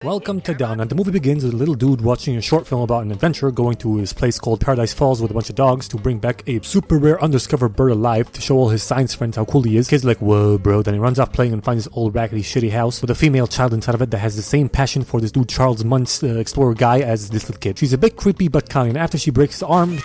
Welcome to Down, and the movie begins with a little dude watching a short film about an adventure going to his place called Paradise Falls with a bunch of dogs to bring back a super rare undiscovered bird alive to show all his science friends how cool he is. Kids are like, whoa bro, then he runs off playing and finds this old raggedy shitty house with a female child inside of it that has the same passion for this dude Charles Muntz explorer guy as this little kid. She's a bit creepy but kind, and after she breaks his arm,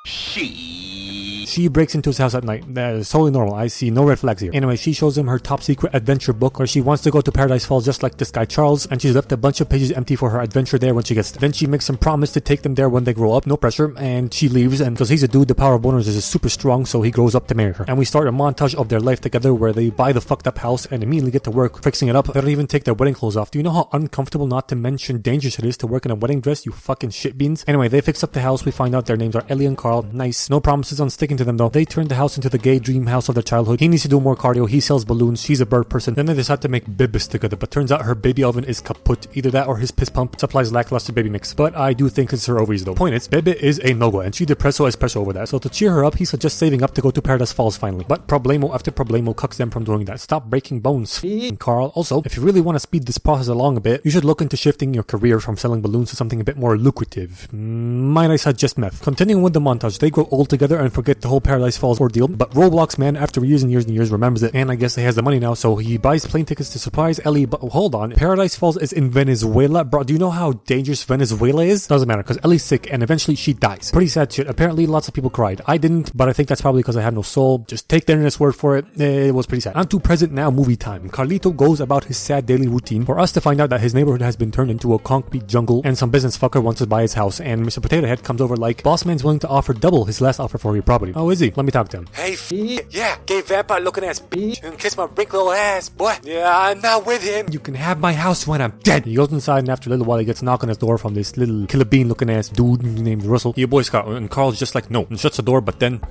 she breaks into his house at night. That is totally normal. I see no red flags here. Anyway, she shows him her top secret adventure book where she wants to go to Paradise Falls just like this guy Charles, and she's left a bunch of pages empty for her adventure there when she gets there. Then she makes him promise to take them there when they grow up. No pressure. And she leaves, and because he's a dude, the power of boners is super strong, so he grows up to marry her. And we start a montage of their life together where they buy the fucked up house and immediately get to work fixing it up. They don't even take their wedding clothes off. Do you know how uncomfortable, not to mention dangerous it is to work in a wedding dress, you fucking shit beans? Anyway, they fix up the house. We find out their names are Ellie and Carl. Nice. No promises on sticking to them though. They turn the house into the gay dream house of their childhood. He needs to do more cardio. He sells balloons. She's a bird person. Then they decide to make bibis together, but turns out her baby oven is kaput. Either that or his piss pump supplies lackluster baby mix. But I do think it's her ovaries though. Point is, Bebe is a no-go and she depresso espresso over that. So to cheer her up, he suggests saving up to go to Paradise Falls finally. But problemo after problemo cucks them from doing that. Stop breaking bones. And Carl, also, if you really want to speed this process along a bit, you should look into shifting your career from selling balloons to something a bit more lucrative. Might I suggest meth? Continuing with the montage, they grow old together and forget the whole Paradise Falls ordeal, but Roblox man, after years and years and years, remembers it, and I guess he has the money now, so he buys plane tickets to surprise Ellie. But hold on, Paradise Falls is in Venezuela? Bro, do you know how dangerous Venezuela is? Doesn't matter, because Ellie's sick, and eventually she dies. Pretty sad shit. Apparently, lots of people cried. I didn't, but I think that's probably because I have no soul. Just take the internet's word for it. It was pretty sad. On to present now movie time. Carlito goes about his sad daily routine for us to find out that his neighborhood has been turned into a concrete jungle, and some business fucker wants to buy his house, and Mr. Potato Head comes over like, boss man's willing to offer double his last offer for your property. Oh, is he? Let me talk to him. Hey, yeah, gay vampire looking ass bitch, and kiss my wrinkled little ass, boy. Yeah, I'm not with him. You can have my house when I'm dead. He goes inside, and after a little while, he gets a knock on his door from this little killer bean looking ass dude named Russell. Your boy Scott, and Carl's just like, no, and shuts the door, but then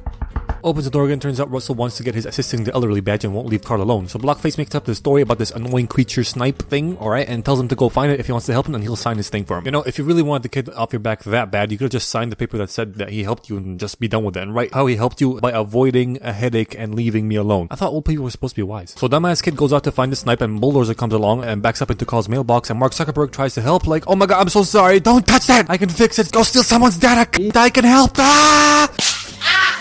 opens the door again. Turns out Russell wants to get his assisting the elderly badge and won't leave Carl alone. So Blockface makes up the story about this annoying creature snipe thing, alright, and tells him to go find it if he wants to help him, and he'll sign his thing for him. You know, if you really wanted the kid off your back that bad, you could have just signed the paper that said that he helped you and just be done with it, and write how he helped you by avoiding a headache and leaving me alone. I thought old people were supposed to be wise. So dumbass kid goes out to find the snipe, and Bulldozer comes along and backs up into Carl's mailbox, and Mark Zuckerberg tries to help, like, oh my god, I'm so sorry, don't touch that, I can fix it, go steal someone's data, I can help, ah!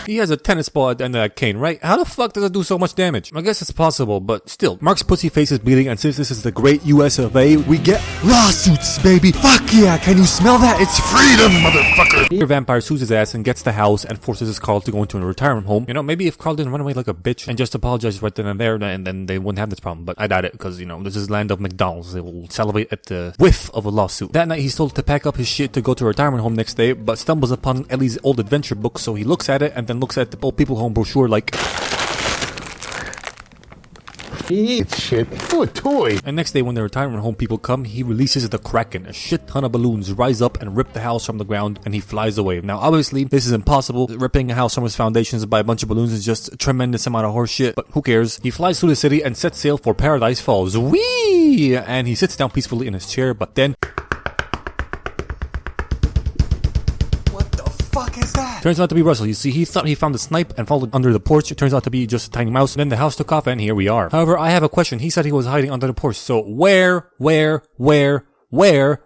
He has a tennis ball at the end of that cane, right? How the fuck does it do so much damage? I guess it's possible, but still. Mark's pussy face is bleeding, and since this is the great US of A, we get lawsuits, baby! Fuck yeah! Can you smell that? It's freedom, motherfucker! Your vampire sues his ass and gets the house and forces Carl to go into a retirement home. You know, maybe if Carl didn't run away like a bitch and just apologize right then and there, and then they wouldn't have this problem. But I doubt it, because, you know, this is land of McDonald's. They will salivate at the whiff of a lawsuit. That night, he's told to pack up his shit to go to a retirement home next day, but stumbles upon Ellie's old adventure book, so he looks at it and then looks at the old people home brochure like, it's shit for a toy. And next day when the retirement home people come, he releases the Kraken. A shit ton of balloons rise up and rip the house from the ground, and he flies away. Now obviously this is impossible. Ripping a house from its foundations by a bunch of balloons is just a tremendous amount of horse shit, but who cares? He flies through the city and sets sail for Paradise Falls. Whee! And he sits down peacefully in his chair, but then is that? Turns out to be Russell. You see, he thought he found a snipe and followed under the porch. It turns out to be just a tiny mouse. Then the house took off and here we are. However, I have a question. He said he was hiding under the porch. So where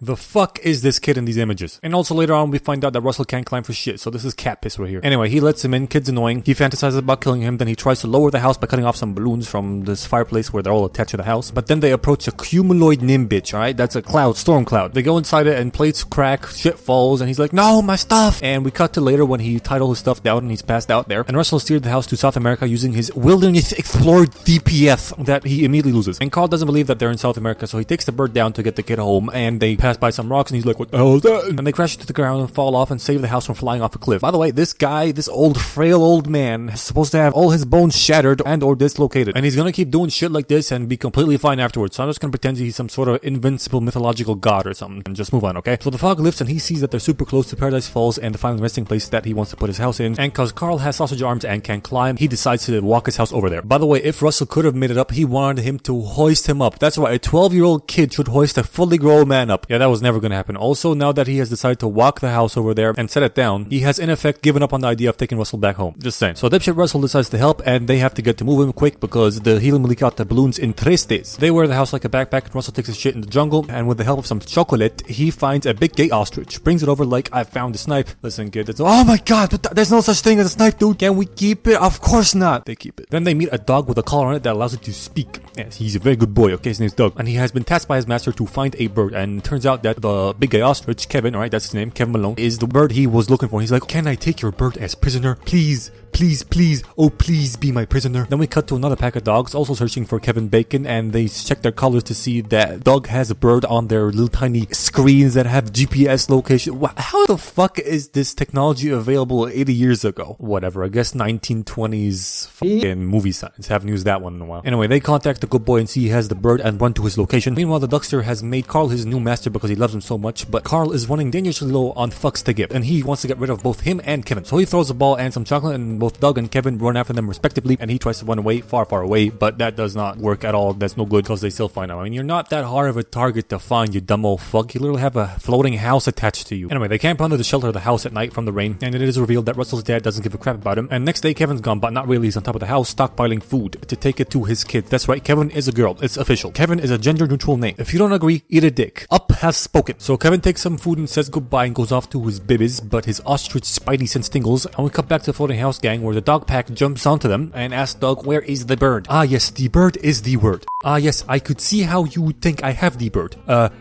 the fuck is this kid in these images? And also later on we find out that Russell can't climb for shit, so this is cat piss right here. Anyway, he lets him in, kid's annoying, he fantasizes about killing him, then he tries to lower the house by cutting off some balloons from this fireplace where they're all attached to the house, but then they approach a cumuloid nimbitch, alright? That's a cloud, storm cloud. They go inside it and plates crack, shit falls, and he's like, no, my stuff! And we cut to later when he tied all his stuff down and he's passed out there, and Russell steered the house to South America using his Wilderness Explorer DPF that he immediately loses. And Carl doesn't believe that they're in South America, so he takes the bird down to get the kid home, and they pass by some rocks and he's like, what the hell is that? And they crash to the ground and fall off and save the house from flying off a cliff. By the way, this guy, this old frail old man, is supposed to have all his bones shattered and or dislocated, and he's gonna keep doing shit like this and be completely fine afterwards. So I'm just gonna pretend he's some sort of invincible mythological god or something and just move on, okay? So the fog lifts and he sees that they're super close to Paradise Falls and the final resting place that he wants to put his house in, and cause Carl has sausage arms and can climb, he decides to walk his house over there. By the way, if Russell could have made it up, he wanted him to hoist him up. That's right, a 12-year-old kid should hoist a fully grown man up. Yeah, that was never gonna happen. Also, now that he has decided to walk the house over there and set it down, he has in effect given up on the idea of taking Russell back home. Just saying. So dipshit Russell decides to help, and they have to get to move him quick because the helium will leak out the balloons in 3 days. They wear the house like a backpack, and Russell takes his shit in the jungle, and with the help of some chocolate, he finds a big gay ostrich, brings it over like, I found a snipe. Listen, kid, it's, oh my god, there's no such thing as a snipe, dude. Can we keep it? Of course not. They keep it. Then they meet a dog with a collar on it that allows it to speak. Yes, he's a very good boy, okay? His name's Doug. And he has been tasked by his master to find a bird, and it turns out that the big gay ostrich, Kevin, alright, that's his name, Kevin Malone, is the bird he was looking for. He's like, can I take your bird as prisoner? Please. Please, please, oh please be my prisoner. Then we cut to another pack of dogs also searching for Kevin Bacon, and they check their collars to see that Doug has a bird on their little tiny screens that have GPS location. How the fuck is this technology available 80 years ago? Whatever, I guess 1920s fucking movie science. Haven't used that one in a while. Anyway, they contact the good boy and see he has the bird and run to his location. Meanwhile, the Duckster has made Carl his new master because he loves him so much, but Carl is running dangerously low on fucks to give, and he wants to get rid of both him and Kevin. So he throws a ball and some chocolate, and both Doug and Kevin run after them respectively, and he tries to run away, far away, but that does not work at all. That's no good because they still find him. I mean, you're not that hard of a target to find, you dumb old fuck. You literally have a floating house attached to you. Anyway, they camp under the shelter of the house at night from the rain, and it is revealed that Russell's dad doesn't give a crap about him. And next day, Kevin's gone, but not really. He's on top of the house stockpiling food to take it to his kids. That's right, Kevin is a girl. It's official. Kevin is a gender-neutral name. If you don't agree, eat a dick. Up has spoken. So Kevin takes some food and says goodbye and goes off to his bibbies, but his ostrich spidey sense tingles, and we cut back to the floating house gang where the dog pack jumps onto them and asks Doug, where is the bird? Ah yes, the bird is the word. Ah yes, I could see how you would think I have the bird.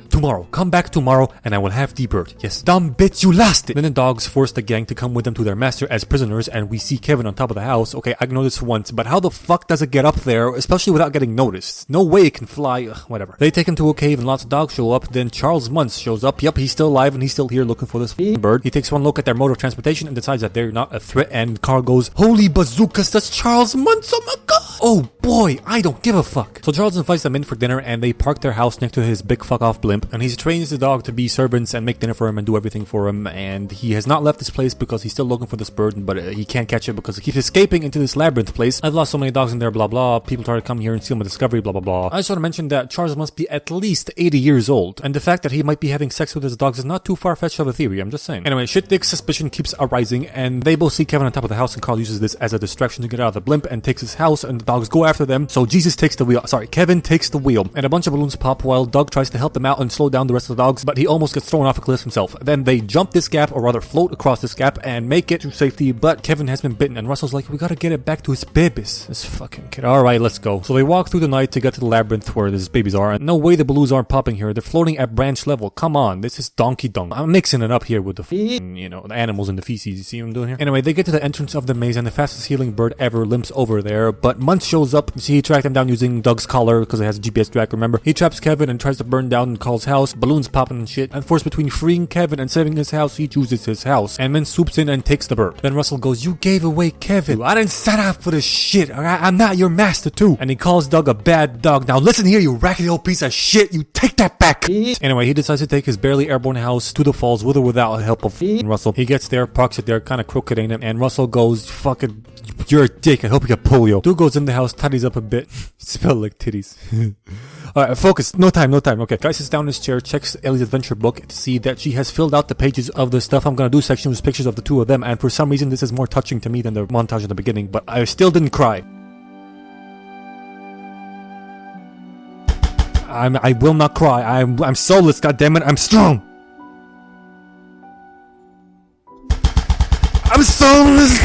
Tomorrow. Come back tomorrow and I will have the bird. Yes. Dumb bitch, you lost it! Then the dogs force the gang to come with them to their master as prisoners, and we see Kevin on top of the house. Okay, I know this once, but how the fuck does it get up there, especially without getting noticed? No way it can fly. Whatever. They take him to a cave and lots of dogs show up. Then Charles Muntz shows up. Yep, he's still alive and he's still here looking for this bird. He takes one look at their mode of transportation and decides that they're not a threat, and Carl goes, holy bazookas, that's Charles Muntz, oh my god! Oh boy, I don't give a fuck. So Charles invites them in for dinner, and they park their house next to his big fuck off blimp, and he trains the dog to be servants and make dinner for him and do everything for him, and he has not left this place because he's still looking for this bird, but he can't catch it because it keeps escaping into this labyrinth place. I've lost so many dogs in there, blah blah, people try to come here and steal my discovery, blah blah blah. I just want to mention that Charles must be at least 80 years old, and the fact that he might be having sex with his dogs is not too far-fetched of a theory, I'm just saying. Anyway, shit dick's suspicion keeps arising, and they both see Kevin on top of the house, and Carl uses this as a distraction to get out of the blimp and takes his house, and the dogs go after them. So Jesus takes the wheel. Sorry, Kevin takes the wheel, and a bunch of balloons pop while Doug tries to help them out and slow down the rest of the dogs, but he almost gets thrown off a cliff himself. Then they jump this gap, or rather float across this gap and make it to safety, but Kevin has been bitten, and Russell's like, we gotta get it back to his babies. This fucking kid. Alright, let's go. So they walk through the night to get to the labyrinth where his babies are, and no way the balloons aren't popping here. They're floating at branch level. Come on, this is donkey dung. I'm mixing it up here with the the animals and the feces. You see what I'm doing here? Anyway, they get to the entrance of the maze, and the fastest healing bird ever limps over there, but Muntz shows up. You see, he tracked him down using Doug's collar because it has a GPS track, remember? He traps Kevin and tries to burn down Carl's house, balloons popping and shit, and forced between freeing Kevin and saving his house, he chooses his house, and then swoops in and takes the bird. Then Russell goes, you gave away Kevin. I didn't set out for this shit, alright? I'm not your master too. And he calls Doug a bad dog. Now listen here, you raggedy old piece of shit, you take that back. Anyway, he decides to take his barely airborne house to the falls with or without the help of Russell. He gets there, parks it there, kinda crooked, ain't it? And Russell goes, fucking, you're a dick, I hope you get polio. Dude goes in the house, tidies up a bit. Smell like titties. Alright, focus. No time. Okay. Guy sits down in his chair, checks Ellie's adventure book to see that she has filled out the pages of the stuff I'm gonna do section with pictures of the two of them, and for some reason this is more touching to me than the montage at the beginning, but I still didn't cry. I will not cry. I'm soulless, goddammit. I'm strong. I'm soulless.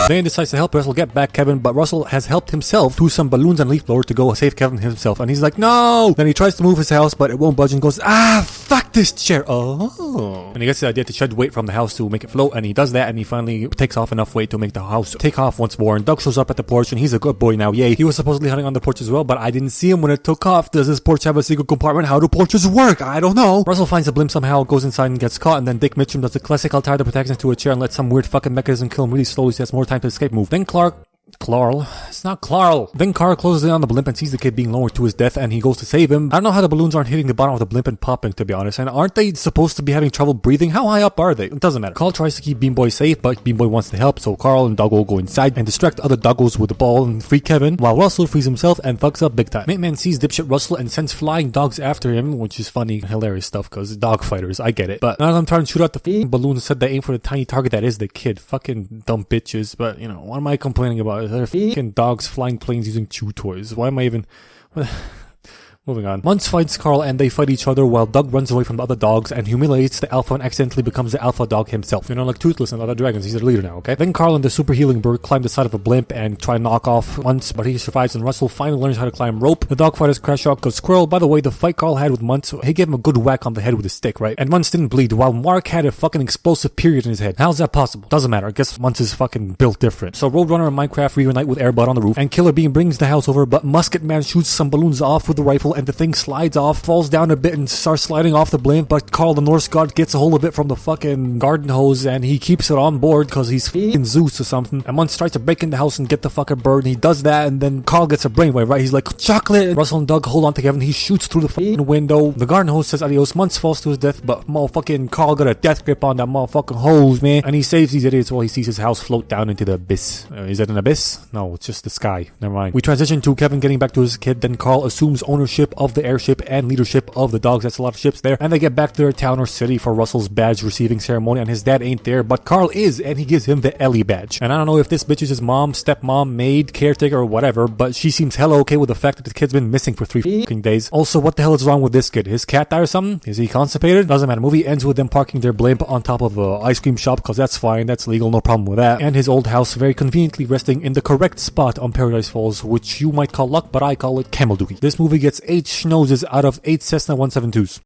Then decides to help Russell get back Kevin, but Russell has helped himself to some balloons and leaf blower to go save Kevin himself, and he's like, no! Then he tries to move his house, but it won't budge and goes, fuck this chair. Oh. And he gets the idea to shed weight from the house to make it float, and he does that, and he finally takes off enough weight to make the house take off once more, and Doug shows up at the porch, and he's a good boy now, yay. He was supposedly hunting on the porch as well, but I didn't see him when it took off. Does this porch have a secret compartment? How do porches work? I don't know. Russell finds the blimp somehow, goes inside and gets caught, and then Dick Mitchum does the classic, I'll tie the protagonist to a chair and let some weird fucking mechanism kill him really slowly so he has more time to escape move. Then Clark Clarl. It's not Clarl. Then Carl closes in on the blimp and sees the kid being lowered to his death and he goes to save him. I don't know how the balloons aren't hitting the bottom of the blimp and popping, to be honest. And aren't they supposed to be having trouble breathing? How high up are they? It doesn't matter. Carl tries to keep Bean Boy safe, but Bean Boy wants to help, so Carl and Doggo go inside and distract other doggos with the ball and free Kevin, while Russell frees himself and fucks up big time. Mint-Man sees dipshit Russell and sends flying dogs after him, which is funny, hilarious stuff, cause dog fighters, I get it. But now I'm trying to shoot out the balloon said they aim for the tiny target that is the kid. Fucking dumb bitches, but you know, what am I complaining about? They're fucking dogs flying planes using chew toys. Why am I even... Moving on. Muntz fights Carl and they fight each other while Doug runs away from the other dogs and humiliates the alpha and accidentally becomes the alpha dog himself. You know, like Toothless and other dragons, he's the leader now, okay? Then Carl and the super healing bird climb the side of a blimp and try and knock off Muntz, but he survives and Russell finally learns how to climb rope. The dog fighters crash out because Squirrel, by the way, the fight Carl had with Muntz, he gave him a good whack on the head with a stick, right? And Muntz didn't bleed while Mark had a fucking explosive period in his head. How's that possible? Doesn't matter. I guess Muntz is fucking built different. So Roadrunner and Minecraft reunite with Airbud on the roof and Killer Bean brings the house over, but Musket Man shoots some balloons off with the rifle and the thing slides off, falls down a bit and starts sliding off the blimp, but Carl the Norse god gets a hold of it from the fucking garden hose and he keeps it on board because he's fucking Zeus or something. And Muntz tries to break in the house and get the fucking bird and he does that and then Carl gets a brainwave, right? He's like, chocolate! And Russell and Doug hold on to Kevin, he shoots through the fucking window. The garden hose says adios, Muntz falls to his death, but motherfucking Carl got a death grip on that motherfucking hose, man. And he saves these idiots while he sees his house float down into the abyss. Is that an abyss? No, it's just the sky. Never mind. We transition to Kevin getting back to his kid, then Carl assumes ownership of the airship and leadership of the dogs. That's a lot of ships there. And they get back to their town or city for Russell's badge receiving ceremony and his dad ain't there, but Carl is and he gives him the Ellie badge. And I don't know if this bitch is his mom, stepmom, maid, caretaker or whatever, but she seems hella okay with the fact that the kid's been missing for 3 fucking days. Also, what the hell is wrong with this kid? His cat died or something? Is he constipated? Doesn't matter. Movie ends with them parking their blimp on top of a ice cream shop because that's fine, that's legal, no problem with that. And his old house very conveniently resting in the correct spot on Paradise Falls, which you might call luck, but I call it camel dookie. This movie gets 8 schnozzes out of 8 Cessna 172s.